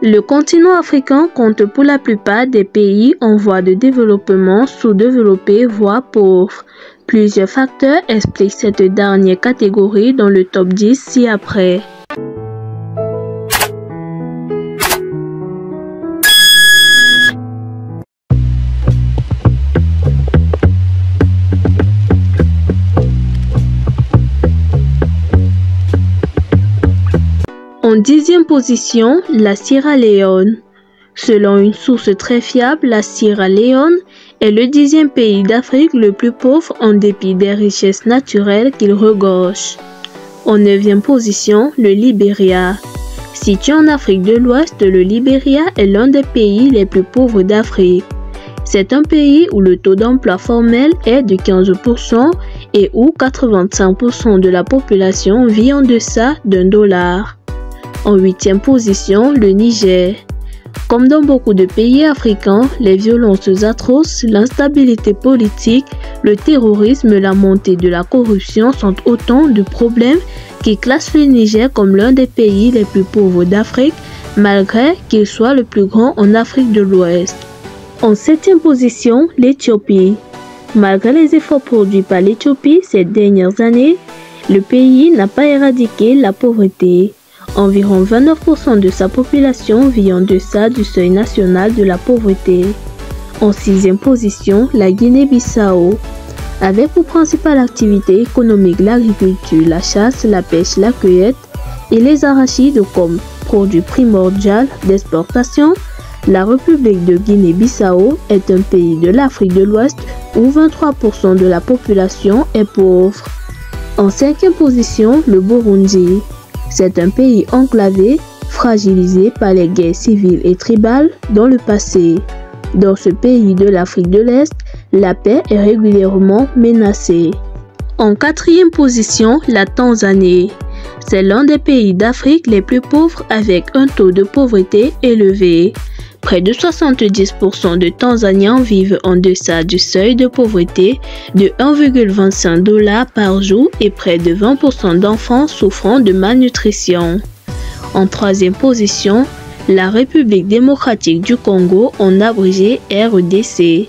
Le continent africain compte pour la plupart des pays en voie de développement, sous-développés, voire pauvres. Plusieurs facteurs expliquent cette dernière catégorie dans le top 10 ci-après. En 10e position, la Sierra Leone. Selon une source très fiable, la Sierra Leone est le 10e pays d'Afrique le plus pauvre en dépit des richesses naturelles qu'il regorge. En 9e position, le Libéria. Situé en Afrique de l'Ouest, le Libéria est l'un des pays les plus pauvres d'Afrique. C'est un pays où le taux d'emploi formel est de 15% et où 85% de la population vit en deçà d'1$. En 8e position, le Niger. Comme dans beaucoup de pays africains, les violences atroces, l'instabilité politique, le terrorisme, la montée de la corruption sont autant de problèmes qui classent le Niger comme l'un des pays les plus pauvres d'Afrique, malgré qu'il soit le plus grand en Afrique de l'Ouest. En 7e position, l'Éthiopie. Malgré les efforts produits par l'Éthiopie ces dernières années, le pays n'a pas éradiqué la pauvreté. Environ 29% de sa population vit en deçà du seuil national de la pauvreté. En 6e position, la Guinée-Bissau. Avec pour principale activité économique l'agriculture, la chasse, la pêche, la cueillette et les arachides comme produit primordial d'exportation, la République de Guinée-Bissau est un pays de l'Afrique de l'Ouest où 23% de la population est pauvre. En 5e position, le Burundi. C'est un pays enclavé, fragilisé par les guerres civiles et tribales dans le passé. Dans ce pays de l'Afrique de l'Est, la paix est régulièrement menacée. En 4e position, la Tanzanie. C'est l'un des pays d'Afrique les plus pauvres avec un taux de pauvreté élevé. Près de 70% de Tanzaniens vivent en deçà du seuil de pauvreté de 1,25$ par jour et près de 20% d'enfants souffrant de malnutrition. En 3e position, la République démocratique du Congo, en abrégé RDC.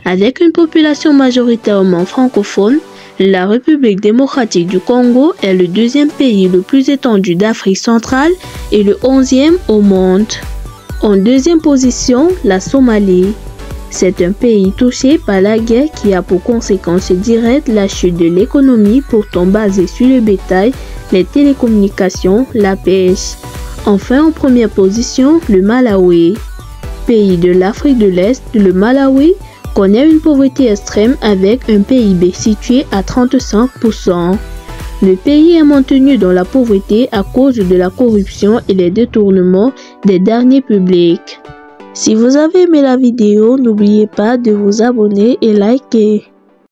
Avec une population majoritairement francophone, la République démocratique du Congo est le 2e pays le plus étendu d'Afrique centrale et le 11e au monde. En 2e position, la Somalie. C'est un pays touché par la guerre qui a pour conséquence directe la chute de l'économie pourtant basée sur le bétail, les télécommunications, la pêche. Enfin, en 1re position, le Malawi. Pays de l'Afrique de l'Est, le Malawi connaît une pauvreté extrême avec un PIB situé à 35%. Le pays est maintenu dans la pauvreté à cause de la corruption et les détournements des deniers publics. Si vous avez aimé la vidéo, n'oubliez pas de vous abonner et liker.